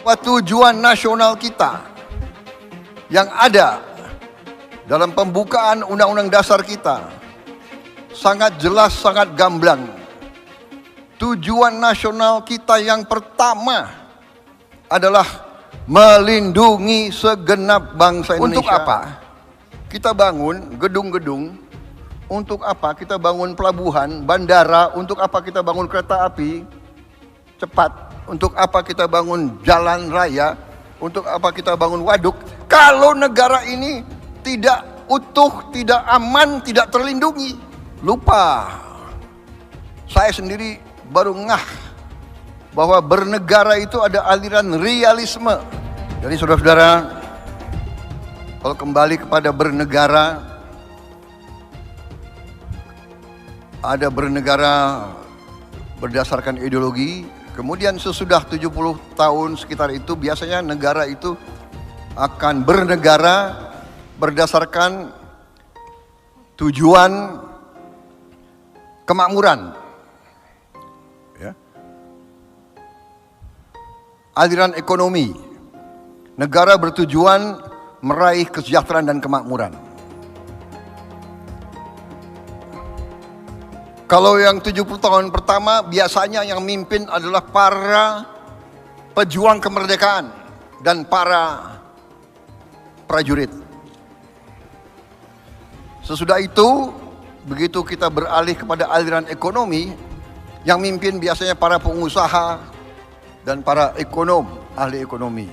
Tujuan nasional kita yang ada dalam pembukaan Undang-Undang Dasar kita sangat jelas, sangat gamblang. Tujuan nasional kita yang pertama adalah melindungi segenap bangsa Indonesia. Untuk apa kita bangun gedung-gedung? Untuk apa kita bangun pelabuhan, bandara? Untuk apa kita bangun kereta api cepat? Untuk apa kita bangun jalan raya? Untuk apa kita bangun waduk? Kalau negara ini tidak utuh, tidak aman, tidak terlindungi. Lupa. Saya sendiri baru ngah bahwa bernegara itu ada aliran realisme. Jadi saudara-saudara, kalau kembali kepada bernegara, ada bernegara berdasarkan ideologi. Kemudian sesudah 70 tahun sekitar itu biasanya negara itu akan bernegara berdasarkan tujuan kemakmuran. Ya. Aliran ekonomi. Negara bertujuan meraih kesejahteraan dan kemakmuran. Kalau yang 70 tahun pertama biasanya yang mimpin adalah para pejuang kemerdekaan dan para prajurit. Sesudah itu, begitu kita beralih kepada aliran ekonomi, yang mimpin biasanya para pengusaha dan para ekonom, ahli ekonomi.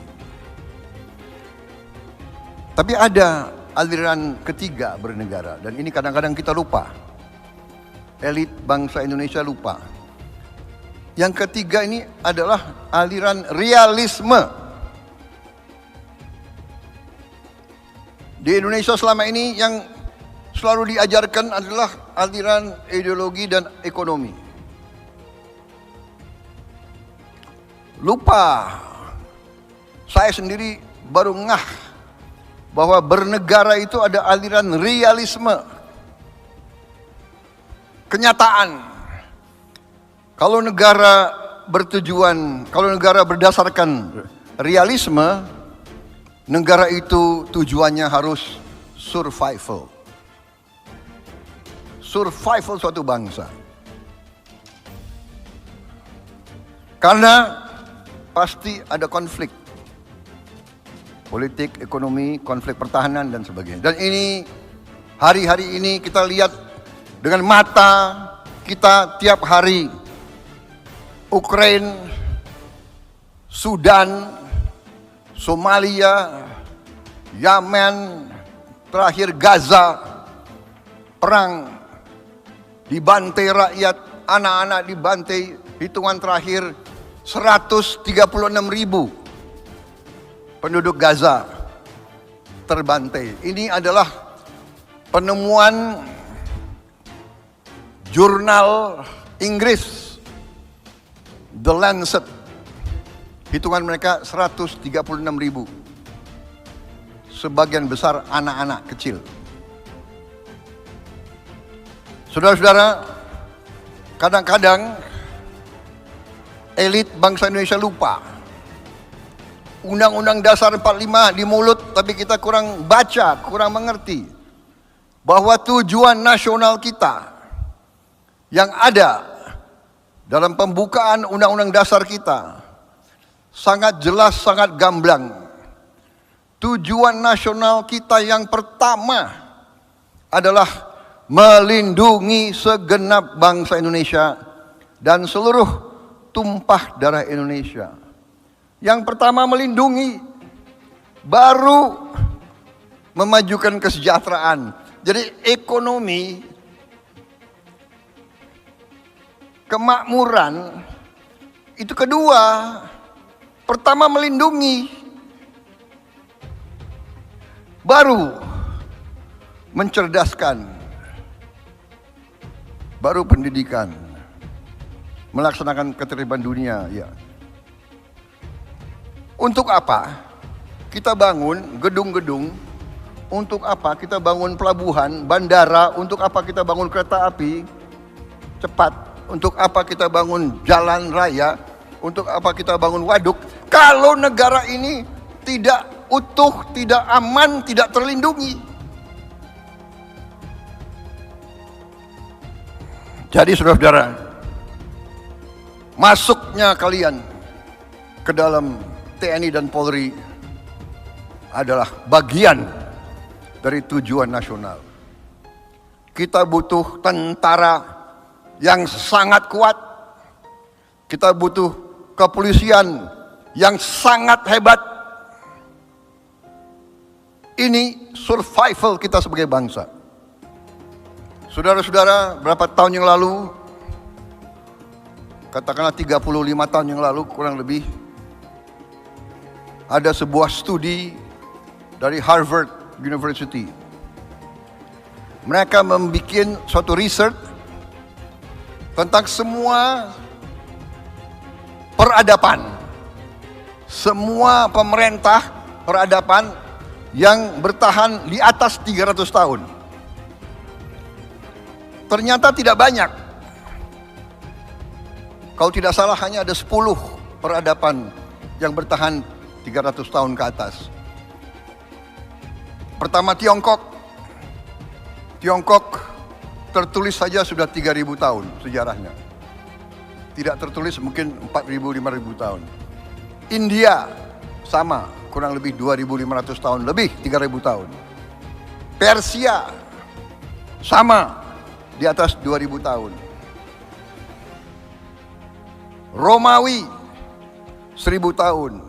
Tapi ada aliran ketiga bernegara, dan ini kadang-kadang kita lupa. Elit bangsa Indonesia lupa. Yang ketiga ini adalah aliran realisme. Di Indonesia selama ini yang selalu diajarkan adalah aliran ideologi dan ekonomi. Lupa. Saya sendiri baru ngah bahwa bernegara itu ada aliran realisme. Kenyataan. Kalau negara bertujuan, kalau negara berdasarkan realisme, negara itu tujuannya harus survival. Survival suatu bangsa. Karena pasti ada konflik. Politik, ekonomi, konflik pertahanan dan sebagainya. Dan ini hari-hari ini kita lihat dengan mata kita tiap hari. Ukraina, Sudan, Somalia, Yemen, terakhir Gaza, perang, dibantai rakyat, anak-anak dibantai, hitungan terakhir 136.000 penduduk Gaza terbantai. Ini adalah penemuan jurnal Inggris, The Lancet. Hitungan mereka 136.000. Sebagian besar anak-anak kecil. Saudara-saudara, kadang-kadang elit bangsa Indonesia lupa. Undang-Undang Dasar 45 di mulut, tapi kita kurang baca, kurang mengerti bahwa tujuan nasional kita yang ada dalam pembukaan Undang-Undang Dasar kita sangat jelas, sangat gamblang. Tujuan nasional kita yang pertama adalah melindungi segenap bangsa Indonesia dan seluruh tumpah darah Indonesia. Yang pertama melindungi, baru memajukan kesejahteraan. Jadi ekonomi, kemakmuran itu kedua. Pertama melindungi, baru mencerdaskan, baru pendidikan, melaksanakan ketertiban dunia. Ya. Untuk apa kita bangun gedung-gedung? Untuk apa kita bangun pelabuhan, bandara? Untuk apa kita bangun kereta api cepat? Untuk apa kita bangun jalan raya? Untuk apa kita bangun waduk? kalau negara ini tidak utuh, tidak aman, tidak terlindungi. Jadi saudara-saudara, masuknya kalian ke dalam TNI dan Polri adalah bagian dari tujuan nasional. Kita butuh tentara yang sangat kuat. Kita butuh kepolisian yang sangat hebat. Ini survival kita sebagai bangsa. Saudara-saudara, berapa tahun yang lalu, katakanlah 35 tahun yang lalu kurang lebih, ada sebuah studi dari Harvard University. Mereka membuat suatu research tentang semua peradaban, semua pemerintah peradaban yang bertahan di atas 300 tahun. Ternyata tidak banyak. Kalau tidak salah hanya ada 10 peradaban yang bertahan 300 tahun ke atas. Pertama Tiongkok. Tiongkok tertulis saja sudah 3.000 tahun sejarahnya. Tidak tertulis mungkin 4.000, 5.000 tahun. India sama, kurang lebih 2.500 tahun, lebih 3.000 tahun. Persia sama, di atas 2.000 tahun. Romawi 1.000 tahun.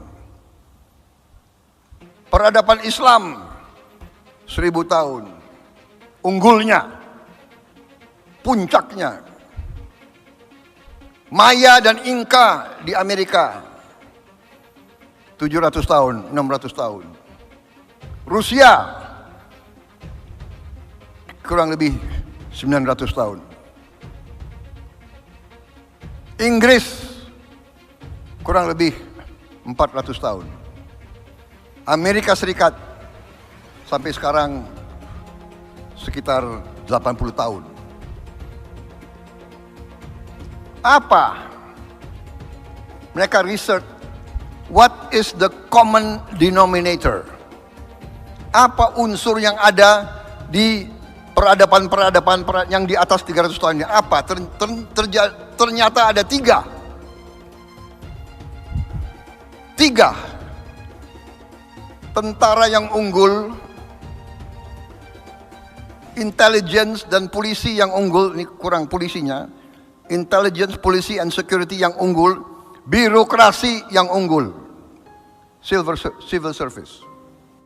Peradaban Islam 1.000 tahun. Unggulnya, puncaknya, Maya dan Inka di Amerika 700 tahun, 600 tahun. Rusia kurang lebih 900 tahun. Inggris kurang lebih 400 tahun. Amerika Serikat sampai sekarang sekitar 80 tahun. Apa? Mereka research, what is the common denominator? Apa unsur yang ada di peradaban yang di atas 300 tahun ini? Apa? Ternyata ada 3. 3. Tentara yang unggul, intelligence dan polisi yang unggul, ini kurang polisinya, intelligence, polisi, and security yang unggul, birokrasi yang unggul, civil service.